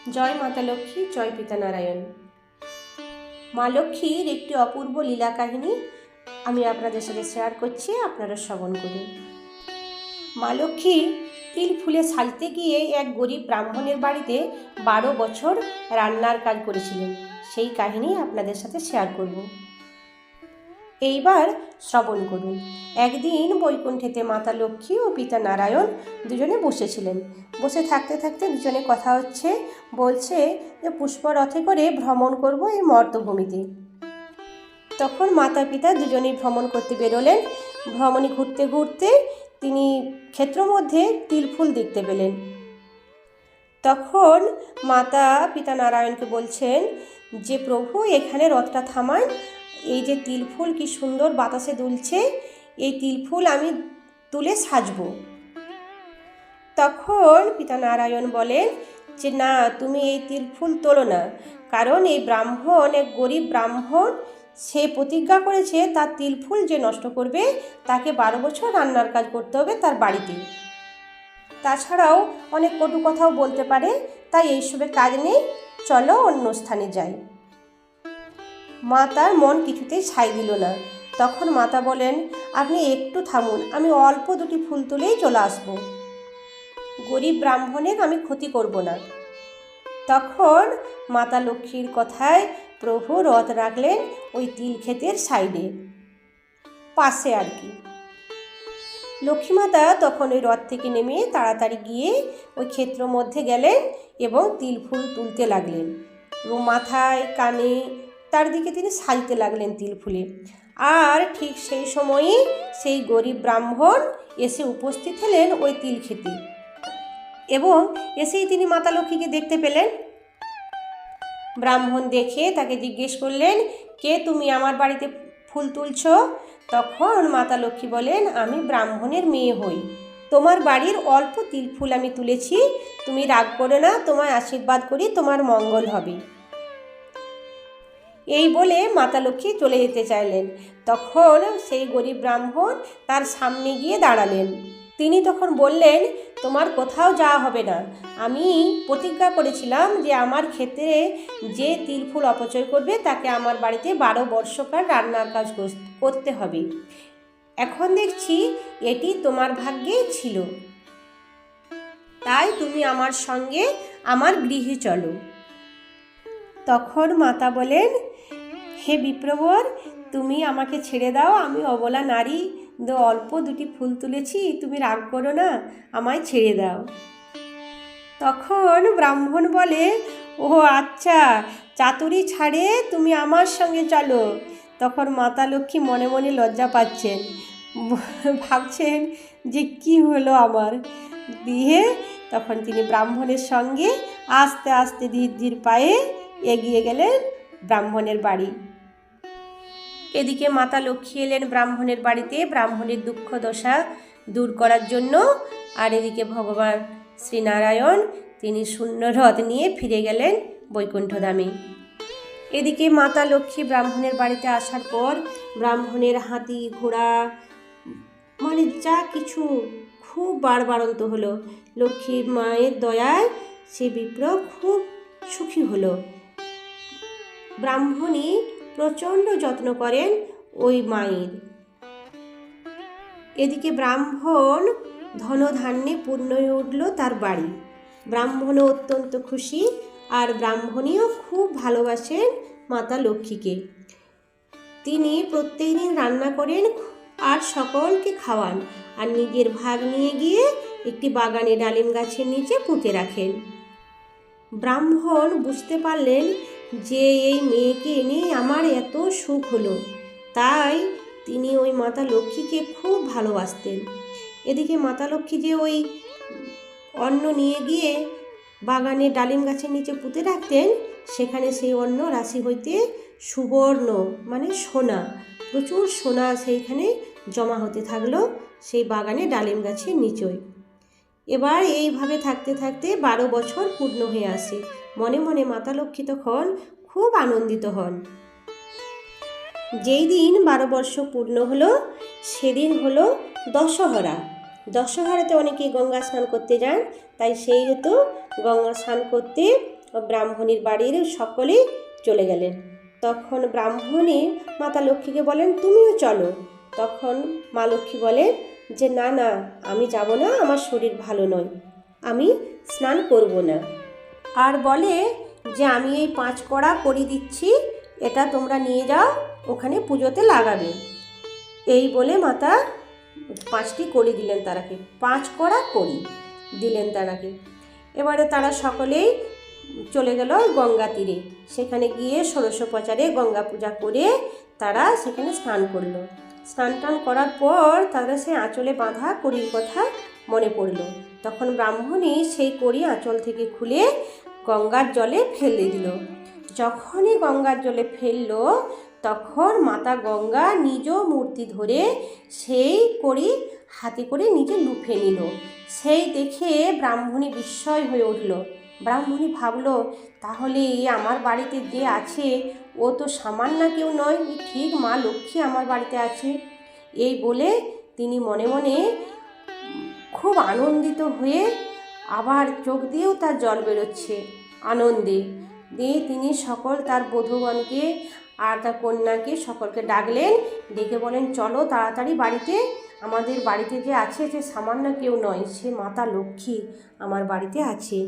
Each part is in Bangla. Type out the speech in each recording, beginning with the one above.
জয় মাতা লক্ষ্মী, জয় পিতা নারায়ণ। মা লক্ষ্মীর একটি অপূর্ব লীলা কাহিনী আমি আপনাদের সাথে শেয়ার করছি, আপনারা শ্রবণ করুন। মা লক্ষ্মী তিল ফুলে সাজতে গিয়ে এক গরিব ব্রাহ্মণের বাড়িতে 12 বছর রান্নার কাজ করেছিলেন। সেই কাহিনী আপনাদের সাথে শেয়ার করব। এইবার শ্রবণ করুন। একদিন বৈকুণ্ঠেতে মাতা লক্ষ্মী ও পিতা নারায়ণ দুজনে বসেছিলেন। বসে থাকতে থাকতে দুজনে কথা হচ্ছে, বলছে যে পুষ্পরথে করে ভ্রমণ করব এই মর্তভূমিতে। তখন মাতা পিতা দুজনেই ভ্রমণ করতে বেরোলেন। ভ্রমণে ঘুরতে ঘুরতে তিনি ক্ষেত্র মধ্যে তিল ফুল দেখতে পেলেন। তখন মাতা পিতা নারায়ণকে বলছেন যে প্রভু, এখানে রথটা থামান, এই যে তিল ফুল কি সুন্দর বাতাসে দুলছে, এই তিল ফুল আমি তুলে সাজবো। তখন পিতা নারায়ণ বলেন যে না, তুমি এই তিল ফুল তোলো না, কারণ এই ব্রাহ্মণ, এক গরিব ব্রাহ্মণ, সে প্রতিজ্ঞা করেছে তার তিল ফুল যে নষ্ট করবে তাকে 12 বছর রান্নার কাজ করতে হবে তার বাড়িতে। তাছাড়াও অনেক কটু কথাও বলতে পারে, তাই এইসবের কাজ নেই, চলো অন্য স্থানে যাই। মাতার মন কিছুতেই ছাই দিল না। তখন মাতা বলেন, আপনি একটু থামুন, আমি অল্প দুটি ফুল তুলেই চলে আসব, গরিব ব্রাহ্মণের আমি ক্ষতি করব না। তখন মাতা লক্ষ্মীর কথায় প্রভু রথ রাখলেন ওই তিল ক্ষেতের সাইডে, পাশে আর কি। লক্ষ্মীমাতা তখন ওই রথ থেকে নেমে তাড়াতাড়ি গিয়ে ওই ক্ষেত্র মধ্যে গেলেন এবং তিল ফুল তুলতে লাগলেন এবং মাথায় কানে চারদিকে তিনি সাজতে লাগলেন তিল ফুলে। আর ঠিক সেই সময়ই সেই গরিব ব্রাহ্মণ এসে উপস্থিত হলেন ওই তিল ক্ষেতে এবং এসেই তিনি মাতা লক্ষ্মীকে দেখতে পেলেন। ব্রাহ্মণ দেখে তাকে জিজ্ঞেস করলেন, কে তুমি, আমার বাড়িতে ফুল তুলছ? তখন মাতা লক্ষ্মী বলেন, আমি ব্রাহ্মণের মেয়ে হই, তোমার বাড়ির অল্প তিল ফুল আমি তুলেছি, তুমি রাগ করো না, তোমায় আশীর্বাদ করি, তোমার মঙ্গল হবে। এই বলে মাতা লক্ষ্মী চলে যেতে চাইলেন। তখন সেই গরিব ব্রাহ্মণ তার সামনে গিয়ে দাঁড়ালেন। তিনি তখন বললেন, তোমার কোথাও যাওয়া হবে না, আমি প্রতিজ্ঞা করেছিলাম যে আমার ক্ষেত্রে যে তিল ফুল অপচয় করবে তাকে আমার বাড়িতে 12 বর্ষকাল রান্নার কাজ করতে হবে। এখন দেখছি এটি তোমার ভাগ্যে ছিল, তাই তুমি আমার সঙ্গে আমার গৃহে চলো। তখন মাতা বলেন, হে বিপ্রবর, তুমি আমাকে ছেড়ে দাও, আমি অবলা নারী, অল্প দুটি ফুল তুলেছি, তুমি রাগ করো না, আমায় ছেড়ে দাও। তখন ব্রাহ্মণ বলে, ও আচ্ছা, চাতুরি ছাড়ে তুমি আমার সঙ্গে চলো। তখন মাতা লক্ষ্মী মনে মনে লজ্জা পাচ্ছেন, ভাবছেন যে কি হলো আমার। দিয়ে তখন তিনি ব্রাহ্মণের সঙ্গে আস্তে আস্তে ধীর ধীর পায়ে এগিয়ে গেলেন ব্রাহ্মণের বাড়ি। এদিকে মাতা লক্ষ্মী এলেন ব্রাহ্মণের বাড়িতে ব্রাহ্মণের দুঃখ দশা দূর করার জন্য, আর এদিকে ভগবান শ্রীনারায়ণ তিনি শূন্য রথ নিয়ে ফিরে গেলেন বৈকুণ্ঠধামে। এদিকে মাতা লক্ষ্মী ব্রাহ্মণের বাড়িতে আসার পর ব্রাহ্মণের হাতি ঘোড়া মানে যা কিছু খুব বাড়বাড়ন্ত হলো। লক্ষ্মী মায়ের দয়ায় সে বিপ্র খুব সুখী হলো। ব্রাহ্মণী প্রচণ্ড যত্ন করেন ওই মায়ের। এদিকে ব্রাহ্মণ ধনধান্যে পূর্ণ হয়ে উঠল তার বাড়ি। ব্রাহ্মণও অত্যন্ত খুশি, আর ব্রাহ্মণীও খুব ভালোবাসেন মাতা লক্ষ্মীকে। তিনি প্রত্যেকদিন রান্না করেন আর সকলকে খাওয়ান, আর নিজের ভাগ নিয়ে গিয়ে একটি বাগানে ডালিম গাছের নিচে পুঁতে রাখেন। ব্রাহ্মণ বুঝতে পারলেন যে এই মেয়েকে এনে আমার এত সুখ হলো, তাই তিনি ওই মাতা লক্ষ্মীকে খুব ভালোবাসতেন। এদিকে মাতা লক্ষ্মী যে ওই অন্ন নিয়ে গিয়ে বাগানে ডালিম গাছের নিচে পুঁতে রাখতেন, সেখানে সেই অন্ন রাশি হইতে সুবর্ণ মানে সোনা, প্রচুর সোনা সেইখানে জমা হতে থাকলো সেই বাগানে ডালিম গাছের নিচয়। এবার এইভাবে থাকতে থাকতে 12 বছর পূর্ণ হয়ে আসে। মনে মনে মাতা লক্ষ্মী তখন খুব আনন্দিত হন। যেই দিন 12 বর্ষ পূর্ণ হলো সেদিন হলো দশহরা। দশহরাতে অনেকেই গঙ্গা স্নান করতে যান, তাই সেই হেতু গঙ্গা স্নান করতে ব্রাহ্মণীর বাড়ির সকলেই চলে গেলেন। তখন ব্রাহ্মণী মাতা লক্ষ্মীকে বলেন, তুমিও চলো। তখন মা লক্ষ্মী বলেন যে না না, আমি যাব না, আমার শরীর ভালো নয়, আমি স্নান করব না। আর বলে যে আমি এই 5 কড়া করি দিচ্ছি, এটা তোমরা নিয়ে যাও, ওখানে পুজোতে লাগাবে। এই বলে মাতা 5টি কড়ি দিলেন তারাকে, 5 কড়া কড়ি দিলেন তারাকে। এবারে তারা সকলেই চলে গেল গঙ্গা তীরে। সেখানে গিয়ে ষোড়শোপচারে গঙ্গা পূজা করে তারা সেখানে স্নান করলো। স্নান টান করার পর তারা সেই আঁচলে বাঁধা কড়ির কথা মনে পড়ল। তখন ব্রাহ্মণী সেই কড়ি আঁচল থেকে খুলে গঙ্গার জলে ফেলে দিল। যখনই গঙ্গার জলে ফেললো, তখন মাতা গঙ্গা নিজ মূর্তি ধরে সেই কড়ি হাতে করে নিজে লুফে নিল। সেই দেখে ব্রাহ্মণী বিস্ময় হয়ে উঠল। ব্রাহ্মণী ভাবল, তাহলে আমার বাড়িতে যে আছে ও তো সামান্য কেউ নয়, ঠিক মা লক্ষ্মী আমার বাড়িতে আছে। এই বলে তিনি মনে মনে খুব আনন্দিত হয়ে, আবার চোখ দিয়েও তার জল বেরোচ্ছে আনন্দে। দিয়ে তিনি সকল তার বধূগণকে আর তার কন্যাকে সকলকে ডাকলেন, ডেকে বলেন, চলো তাড়াতাড়ি বাড়িতে, আমাদের বাড়িতে যে আছে সে সামান্য কেউ নয়, সে মাতা লক্ষ্মী আমার বাড়িতে আছে।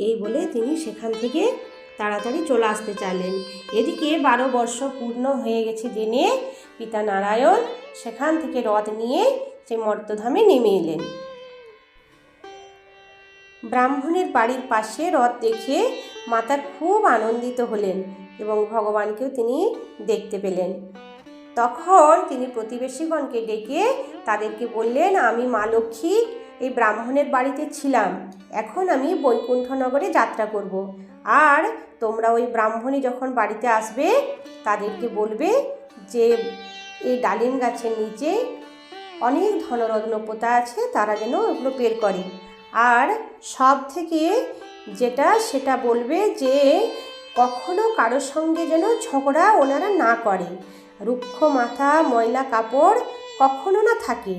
এই বলে তিনি সেখান থেকে তাড়াতাড়ি চলে আসতে চাইলেন। এদিকে 12 বর্ষ পূর্ণ হয়ে গেছে জেনে পিতা নারায়ণ সেখান থেকে রথ নিয়ে সে মর্তধামে নেমে এলেন। ব্রাহ্মণের বাড়ির পাশে রথ দেখে মাতা খুব আনন্দিত হলেন এবং ভগবানকেও তিনি দেখতে পেলেন। তখন তিনি প্রতিবেশীগণকে ডেকে তাদেরকে বললেন, আমি মা লক্ষ্মী এই ব্রাহ্মণের বাড়িতে ছিলাম, এখন আমি বৈকুণ্ঠনগরে যাত্রা করব। আর তোমরা ওই ব্রাহ্মণী যখন বাড়িতে আসবে তাদেরকে বলবে যে এই ডালিম গাছের নিচে অনেক ধনরত্ন পোতা আছে, তারা যেন ওগুলো বের করে। আর সব থেকে সেটা বলবে যে কখনো কারোর সঙ্গে যেন ঝগড়া ওনারা না করে, রুক্ষ মাথা ময়লা কাপড় কখনো না থাকে।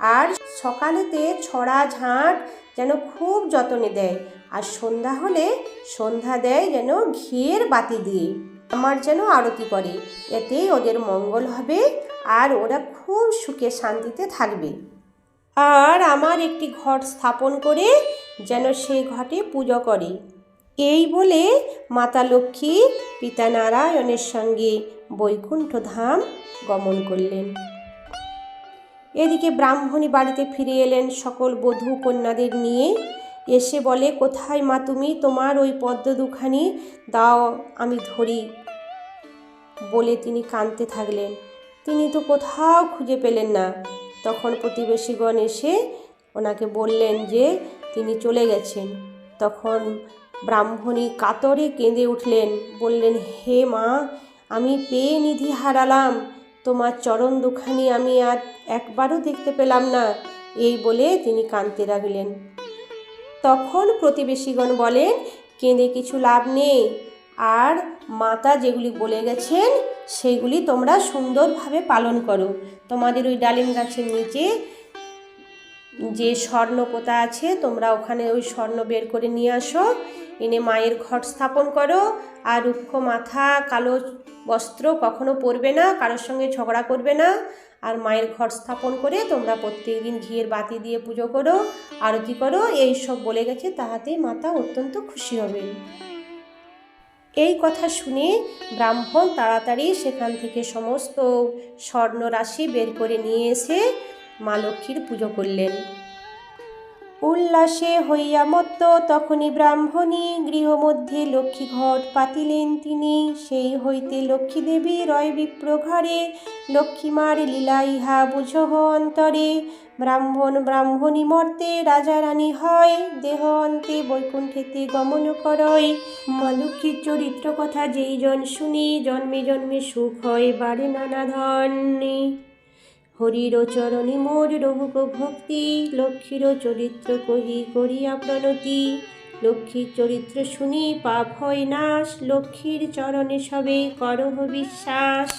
আর সকালেতে ছড়া ঝাঁট যেন খুব যত্নে দেয়, আর সন্ধ্যা হলে সন্ধ্যা দেয় যেন ঘিয়ের বাতি দিয়ে, আমার যেন আরতি করে, এতেই ওদের মঙ্গল হবে আর ওরা খুব সুখে শান্তিতে থাকবে। আর আমার একটি ঘট স্থাপন করে যেন সেই ঘটে পুজো করে। এই বলে মাতা লক্ষ্মী পিতা নারায়ণের সঙ্গে বৈকুণ্ঠ ধাম গমন করলেন। এদিকে ব্রাহ্মণী বাড়িতে ফিরে এলেন সকল বধূ কন্যাদের নিয়ে। এসে বলে, কোথায় মা তুমি, তোমার ওই পদ্ম দুখানি দাও আমি ধরি। বলে তিনি কাঁদতে থাকলেন। তিনি তো কোথাও খুঁজে পেলেন না। তখন প্রতিবেশীগণ এসে ওনাকে বললেন যে তিনি চলে গেছেন। তখন ব্রাহ্মণী কাতরে কেঁদে উঠলেন, বললেন, হে মা, আমি পেয়ে নিধি হারালাম, তোমার চরণ দুখানি আমি আর একবারও দেখতে পেলাম না। এই বলে তিনি কাঁদতে লাগলেন। তখন প্রতিবেশীগণ বলেন, কেঁদে কিছু লাভ নেই, আর মাতা যেগুলি বলে গেছেন সেইগুলি তোমরা সুন্দরভাবে পালন করো। তোমাদের ওই ডালিম গাছের নিচে যে স্বর্ণ পোতা আছে, তোমরা ওখানে ওই স্বর্ণ বের করে নিয়ে আসো, এনে মায়ের ঘট স্থাপন করো। আর রুক্ষ মাথা কালো বস্ত্র কখনো পরবে না, কারোর সঙ্গে ঝগড়া করবে না। আর মায়ের ঘট স্থাপন করে তোমরা প্রত্যেক দিন ঘিয়ের বাতি দিয়ে পুজো করো, আরতি করো। এই সব বলে গেছে, তাহাতেই মাতা অত্যন্ত খুশি হবেন। এই কথা শুনে ব্রাহ্মণ তাড়াতাড়ি সেখান থেকে সমস্ত স্বর্ণ রাশি বের করে নিয়ে এসে মা লক্ষ্মীর পুজো করলেন। উল্লাসে হইয়া মত্ত তখনই ব্রাহ্মণী গৃহমধ্যে লক্ষ্মী ঘট পাতিলেন তিনি। সেই হইতে লক্ষ্মী দেবী রয় বিপ্র ঘরে, লক্ষ্মীমার লীলা ইহা বুঝহ অন্তরে। ব্রাহ্মণ ব্রাহ্মণী মর্তে রাজা রানী হয়, দেহ অন্তে বৈকুণ্ঠেতে গমন করয়। মা লক্ষ্মীর চরিত্র কথা যেই জন শুনি, জন্মে জন্মে সুখ হয় বাড়ে নানা ধনে। হরির চরণে মোর রহুক ভক্তি, লক্ষ্মীর চরিত্র কহি করিয়া প্রণতি। লক্ষ্মীর চরিত্র শুনি পাপ হয় নাশ, লক্ষ্মীর চরণে সবে করহ বিশ্বাস।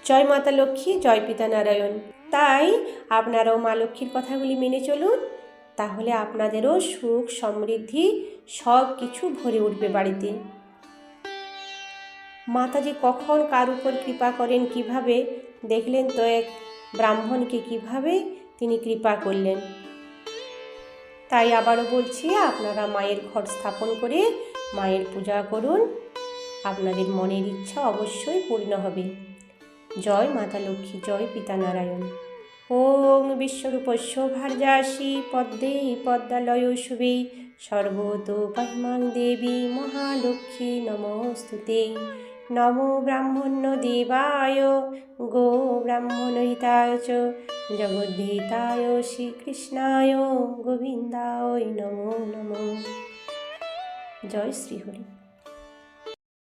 জয় মাতা লক্ষ্মী, জয় পিতা নারায়ণ। তাই আপনারাও মা লক্ষ্মীর কথাগুলি মেনে চলুন তাহলে আপনাদেরও সুখ সমৃদ্ধি সব কিছু ভরে উঠবে বাড়িতে। মাতাজি কখন কার উপর কৃপা করেন কিভাবে দেখলেন তো, এক ব্রাহ্মণকে কিভাবে তিনি কৃপা করলেন। তাই আবারও বলছি, আপনারা মায়ের ঘট স্থাপন করে মায়ের পূজা করুন, আপনাদের মনের ইচ্ছা অবশ্যই পূর্ণ হবে। জয় মাতা লক্ষ্মী, জয় পিতা নারায়ণ। ওং বিশ্বরূপস্য ভার্যাসি পদ্মে পদ্মালয় শুভে সর্বতোপহিমাং দেবী মহালক্ষ্মী নমস্তুতে। নমো ব্রাহ্মণ্য দেবায় গো ব্রাহ্মণহিতায় চ জগদ্ধিতায় শ্রীকৃষ্ণায় গোবিন্দায় নমো নমঃ। জয় শ্রীহরি।